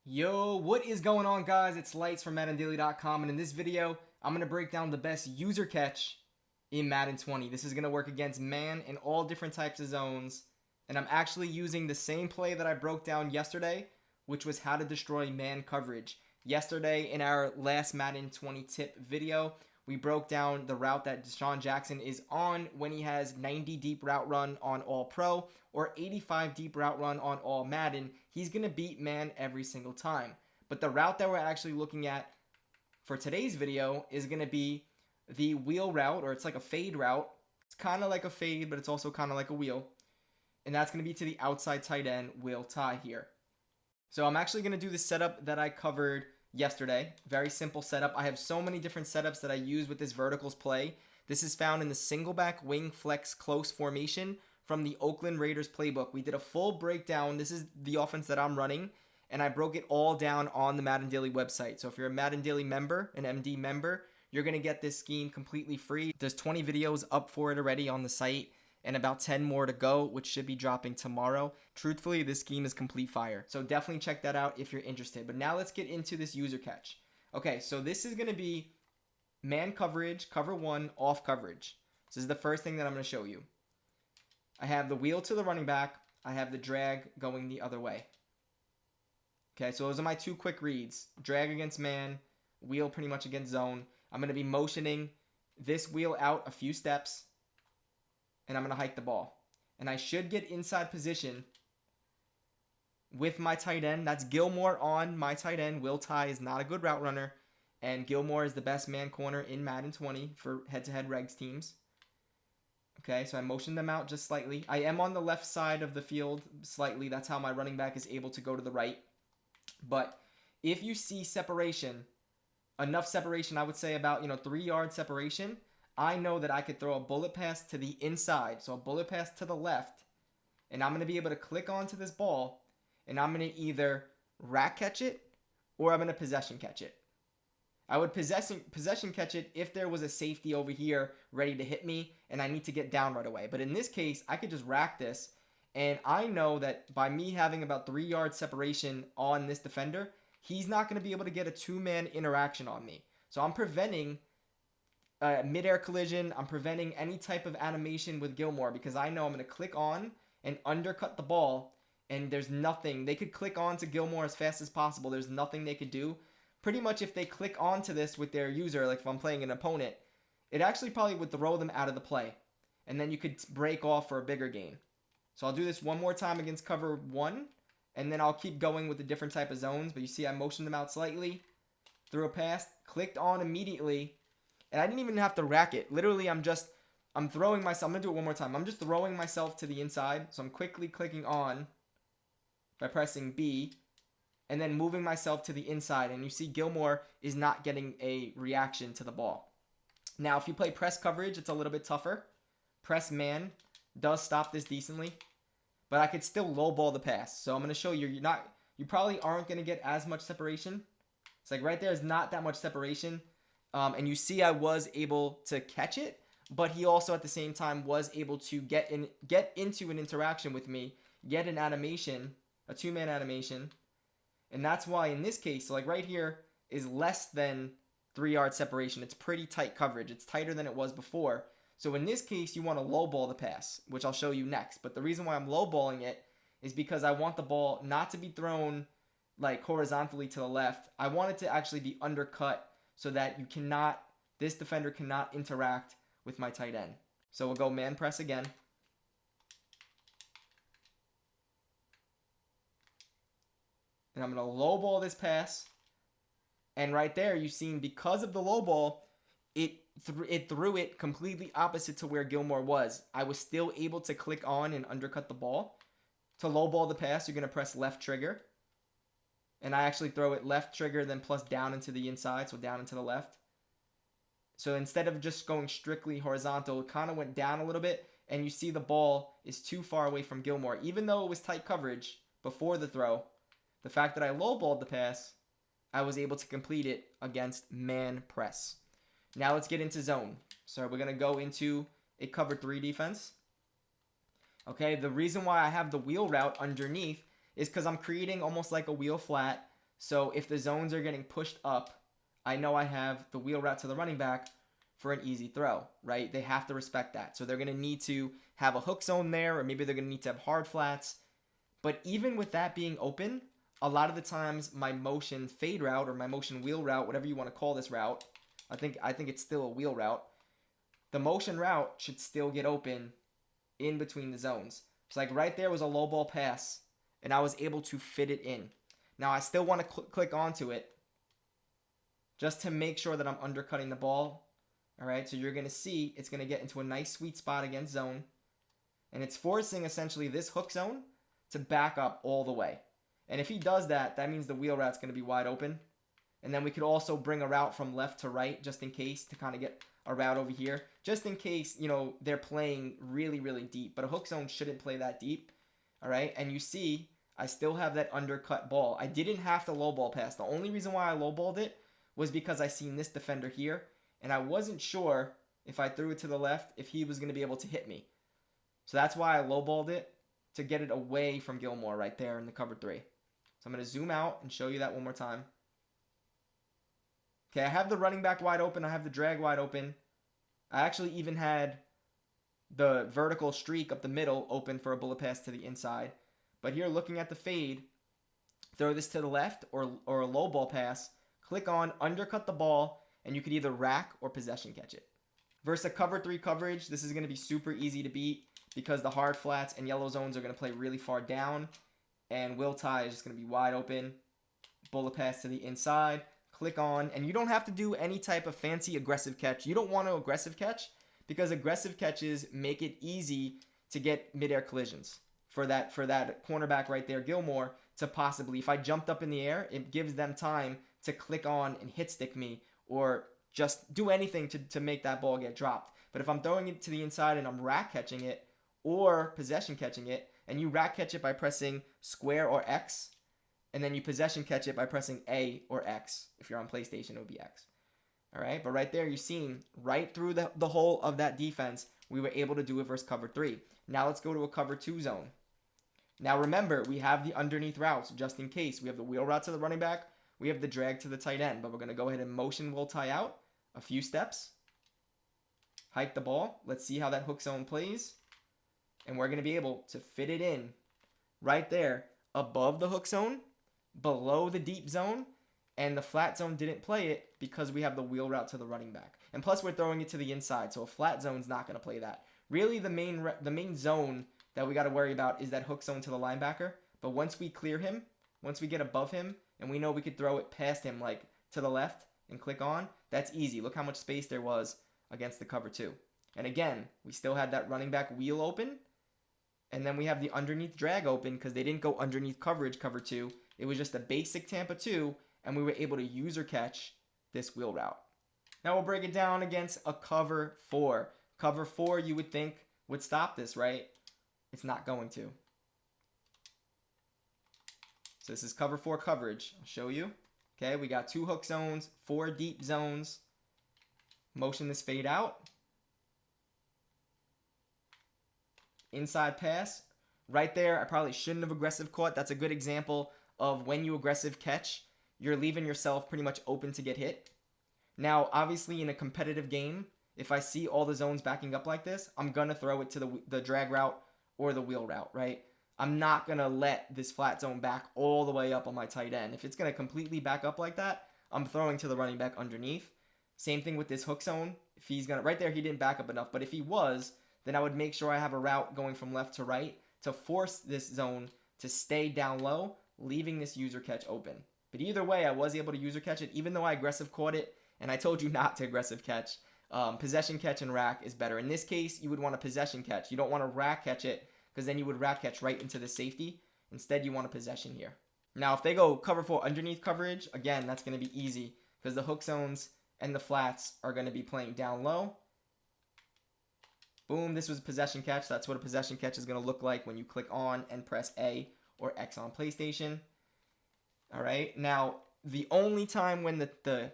Yo, what is going on, guys? It's Lights from MaddenDaily.com, and in this video, I'm going to break down the best user catch in Madden 20. This is going to work against man in all different types of zones, and I'm actually using the same play that I broke down yesterday, which was how to destroy man coverage. Yesterday, in our last Madden 20 tip video, we broke down the route that Deshaun Jackson is on when he has 90 deep route run on All Pro or 85 deep route run on All Madden. He's going to beat man every single time. But the route that we're actually looking at for today's video is going to be the wheel route, or it's like a fade route. It's kind of like a fade, but it's also kind of like a wheel. And that's going to be to the outside tight end, Will Tie here. So I'm actually going to do the setup that I covered yesterday. Very simple setup. I have so many different setups that I use with this verticals play. This is found in the Singleback wing flex close formation from the Oakland Raiders playbook. We did a full breakdown. This is the offense that I'm running, and I broke it all down on the Madden Daily website. So if you're a Madden Daily member, an MD member, you're going to get this scheme completely free. There's 20 videos up for it already on the site, and about 10 more to go, which should be dropping tomorrow. Truthfully, this scheme is complete fire. So definitely check that out if you're interested. But now let's get into this user catch. Okay, so this is going to be man coverage, cover one, off coverage. This is the first thing that I'm going to show you. I have the wheel to the running back. I have the drag going the other way. Okay, so those are my two quick reads. Drag against man, wheel pretty much against zone. I'm going to be motioning this wheel out a few steps, and I'm going to hike the ball. And I should get inside position with my tight end. That's Gilmore on my tight end. Will Tie is not a good route runner, and Gilmore is the best man corner in Madden 20 for head-to-head regs teams. Okay, so I motioned them out just slightly. I am on the left side of the field slightly. That's how my running back is able to go to the right. But if you see separation, enough separation, I would say about 3-yard separation, I know that I could throw a bullet pass to the inside. So a bullet pass to the left, and I'm going to be able to click onto this ball, and I'm going to either rack catch it or I'm going to possession catch it. I would possession catch it if there was a safety over here ready to hit me and I need to get down right away. But in this case, I could just rack this, and I know that by me having about 3-yard separation on this defender, he's not going to be able to get a two-man interaction on me. So I'm preventing mid-air collision. I'm preventing any type of animation with Gilmore because I know I'm going to click on and undercut the ball, and there's nothing. They could click on to Gilmore as fast as possible. There's nothing they could do. Pretty much if they click onto this with their user, like if I'm playing an opponent, it actually probably would throw them out of the play. And then you could break off for a bigger gain. So I'll do this one more time against cover one, and then I'll keep going with the different type of zones. But you see I motioned them out slightly, threw a pass, clicked on immediately, and I didn't even have to rack it. Literally, I'm throwing myself. I'm going to do it one more time. I'm just throwing myself to the inside. So I'm quickly clicking on by pressing B, and then moving myself to the inside. And you see Gilmore is not getting a reaction to the ball. Now, if you play press coverage, it's a little bit tougher. Press man does stop this decently, but I could still lowball the pass. So I'm going to show you, you probably aren't going to get as much separation. It's like right there is not that much separation. And you see I was able to catch it, but he also at the same time was able to get into an interaction with me, get an animation, a two-man animation. And that's why in this case, so like right here is less than 3-yard separation. It's pretty tight coverage. It's tighter than it was before. So in this case, you want to lowball the pass, which I'll show you next. But the reason why I'm lowballing it is because I want the ball not to be thrown like horizontally to the left. I want it to actually be undercut so that this defender cannot interact with my tight end. So we'll go man press again. And I'm going to lowball this pass. And right there, you've seen because of the lowball, it threw it completely opposite to where Gilmore was. I was still able to click on and undercut the ball. To lowball the pass, you're going to press left trigger. And I actually throw it left trigger, then plus down into the inside, so down into the left. So instead of just going strictly horizontal, it kind of went down a little bit. And you see the ball is too far away from Gilmore. Even though it was tight coverage before the throw, the fact that I lowballed the pass, I was able to complete it against man press. Now let's get into zone. So we're going to go into a cover 3 defense. Okay, the reason why I have the wheel route underneath is because I'm creating almost like a wheel flat So if the zones are getting pushed up, I know I have the wheel route to the running back for an easy throw, right? They have to respect that. So they're going to need to have a hook zone there, or maybe they're going to need to have hard flats. But even with that being open, a lot of the times my motion fade route or my motion wheel route, whatever you want to call this route, I think it's still a wheel route. The motion route should still get open in between the zones. So like right there was a low ball pass, and I was able to fit it in. Now I still want to click onto it just to make sure that I'm undercutting the ball. All right, so you're going to see it's going to get into a nice sweet spot against zone. And it's forcing essentially this hook zone to back up all the way. And if he does that, that means the wheel route's going to be wide open. And then we could also bring a route from left to right just in case, to kind of get a route over here. Just in case, you know, they're playing really, really deep. But a hook zone shouldn't play that deep. All right, and you see I still have that undercut ball. I didn't have to lowball pass. The only reason why I lowballed it was because I seen this defender here, and I wasn't sure if I threw it to the left if he was going to be able to hit me. So that's why I lowballed it, to get it away from Gilmore right there in the cover 3. So I'm going to zoom out and show you that one more time. Okay, I have the running back wide open. I have the drag wide open. I actually even had the vertical streak up the middle open for a bullet pass to the inside. But here, looking at the fade, throw this to the left or a low ball pass, click on, undercut the ball, and you could either rack or possession catch it. Versus a cover 3 coverage, this is going to be super easy to beat because the hard flats and yellow zones are going to play really far down, and Will Tie is just going to be wide open. Bullet pass to the inside, click on, and you don't have to do any type of fancy aggressive catch. You don't want to aggressive catch because aggressive catches make it easy to get midair collisions. For that cornerback right there, Gilmore, to possibly, if I jumped up in the air, it gives them time to click on and hit stick me or just do anything to make that ball get dropped. But if I'm throwing it to the inside and I'm rack catching it or possession catching it, and you rack catch it by pressing square or X, and then you possession catch it by pressing A or X. If you're on PlayStation, it would be X. All right, but right there, you've seen right through the whole of that defense, we were able to do it versus cover 3. Now let's go to a cover 2 zone. Now remember, we have the underneath routes just in case. We have the wheel route to the running back. We have the drag to the tight end. But we're going to go ahead and motion Will Tie out a few steps. Hike the ball. Let's see how that hook zone plays. And we're going to be able to fit it in right there above the hook zone, below the deep zone, and the flat zone didn't play it because we have the wheel route to the running back. And plus we're throwing it to the inside, so a flat zone's not going to play that. Really the main zone that we got to worry about is that hook zone to the linebacker. But once we clear him, once we get above him, and we know we could throw it past him like to the left and click on, that's easy. Look how much space there was against the cover 2. And again, we still had that running back wheel open. And then we have the underneath drag open because they didn't go underneath coverage cover 2. It was just a basic Tampa 2, and we were able to user catch this wheel route. Now we'll break it down against a cover 4. Cover 4 you would think would stop this, right? It's not going to. So this is cover 4 coverage. I'll show you. Okay, we got 2 hook zones, 4 deep zones. Motion this fade out. Inside pass. Right there, I probably shouldn't have aggressive caught. That's a good example of when you aggressive catch, you're leaving yourself pretty much open to get hit. Now, obviously, in a competitive game, if I see all the zones backing up like this, I'm going to throw it to the drag route or the wheel route, right? I'm not going to let this flat zone back all the way up on my tight end. If it's going to completely back up like that, I'm throwing to the running back underneath. Same thing with this hook zone. If he's going to, right there, he didn't back up enough. But if he was, then I would make sure I have a route going from left to right to force this zone to stay down low, leaving this user catch open. But either way, I was able to user catch it, even though I aggressive caught it, and I told you not to aggressive catch. Possession catch and rack is better. In this case, you would want a possession catch. You don't want to rack catch it because then you would rack catch right into the safety. Instead, you want a possession here. Now, if they go cover 4 underneath coverage, again, that's going to be easy because the hook zones and the flats are going to be playing down low. Boom, this was a possession catch. That's what a possession catch is going to look like when you click on and press A or X on PlayStation. All right, now the only time when the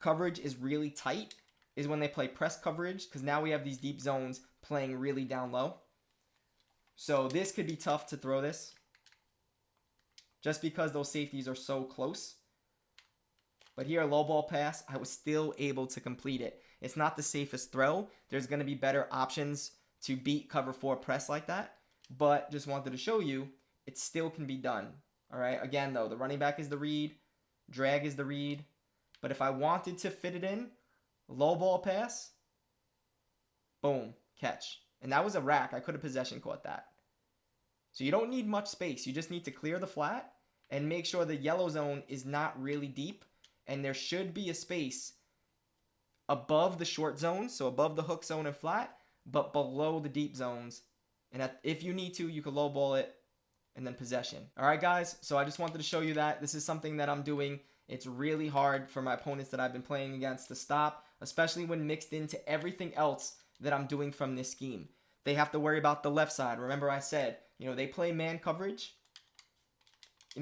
coverage is really tight is when they play press coverage because now we have these deep zones playing really down low. So this could be tough to throw this. just because those safeties are so close. But here, low ball pass, I was still able to complete it. It's not the safest throw. There's going to be better options to beat cover 4 press like that. But just wanted to show you, it still can be done. All right. Again, though, the running back is the read. Drag is the read. But if I wanted to fit it in, low ball pass, boom, catch. And that was a rack. I could have possession caught that. So you don't need much space. You just need to clear the flat and make sure the yellow zone is not really deep. And there should be a space above the short zones, so above the hook zone and flat, but below the deep zones. And if you need to, you can low ball it and then possession. All right, guys, so I just wanted to show you that. This is something that I'm doing. It's really hard for my opponents that I've been playing against to stop, especially when mixed into everything else that I'm doing from this scheme. They have to worry about the left side. Remember I said, they play man coverage.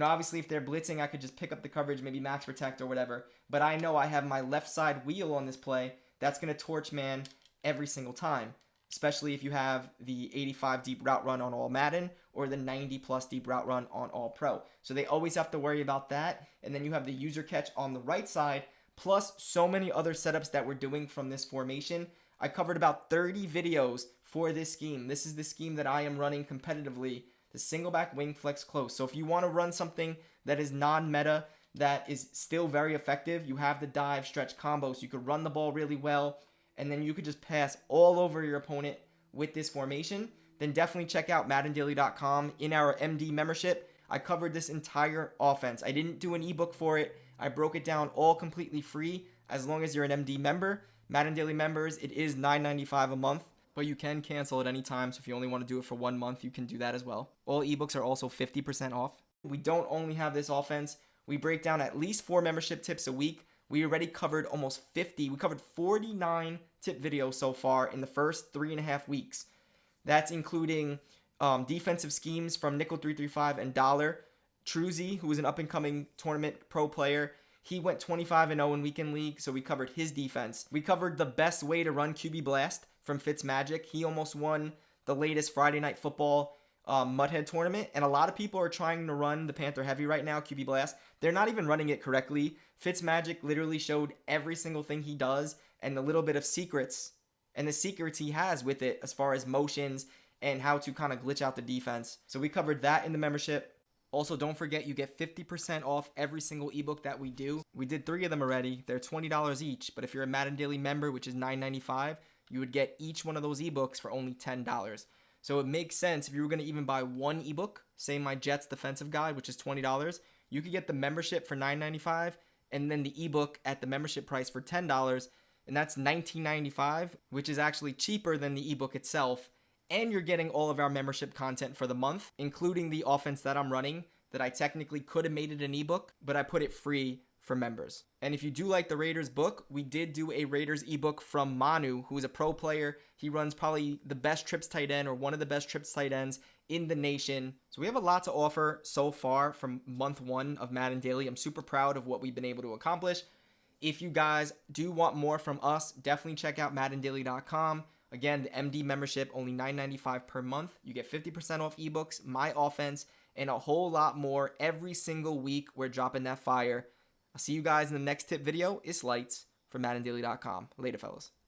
Obviously, if they're blitzing, I could just pick up the coverage, maybe max protect or whatever. But I know I have my left side wheel on this play. That's going to torch man every single time, especially if you have the 85 deep route run on all Madden or the 90 plus deep route run on all pro. So they always have to worry about that. And then you have the user catch on the right side, plus so many other setups that we're doing from this formation. I covered about 30 videos for this scheme. This is the scheme that I am running competitively, the single back wing flex close. So if you want to run something that is non-meta, that is still very effective, you have the dive stretch combo, so you could run the ball really well, and then you could just pass all over your opponent with this formation, then definitely check out MaddenDaily.com. In our MD membership, I covered this entire offense. I didn't do an ebook for it. I broke it down all completely free as long as you're an MD member. Madden Daily members, it is $9.95 a month, but you can cancel at any time. So if you only want to do it for 1 month, you can do that as well. All ebooks are also 50% off. We don't only have this offense. We break down at least 4 membership tips a week. We already covered almost 50. We covered 49 tip videos so far in the first 3.5 weeks. That's including defensive schemes from Nickel 335 and Dollar. Truzy, who is an up-and-coming tournament pro player, he went 25-0 in Weekend League, so we covered his defense. We covered the best way to run QB Blast from Fitzmagic. He almost won the latest Friday Night Football Mudhead tournament, and a lot of people are trying to run the Panther Heavy right now, QB Blast. They're not even running it correctly. Fitzmagic literally showed every single thing he does and the little bit of secrets and the secrets he has with it as far as motions and how to kind of glitch out the defense. So we covered that in the membership. Also, don't forget you get 50% off every single ebook that we do. We did 3 of them already. They're $20 each, but if you're a Madden Daily member, which is $9.95, you would get each one of those ebooks for only $10. So it makes sense if you were going to even buy one ebook, say my Jets defensive guide, which is $20, you could get the membership for $9.95 and then the ebook at the membership price for $10, and that's $19.95, which is actually cheaper than the ebook itself. And you're getting all of our membership content for the month, including the offense that I'm running that I technically could have made it an ebook, but I put it free for members. And if you do like the Raiders book, we did do a Raiders ebook from Manu, who is a pro player. He runs probably the best trips tight end or one of the best trips tight ends in the nation. So we have a lot to offer so far from month 1 of Madden Daily. I'm super proud of what we've been able to accomplish. If you guys do want more from us, definitely check out MaddenDaily.com. Again, the MD membership, only $9.95 per month. You get 50% off ebooks, my offense, and a whole lot more every single week. We're dropping that fire. I'll see you guys in the next tip video. It's Lights from MaddenDaily.com. Later, fellas.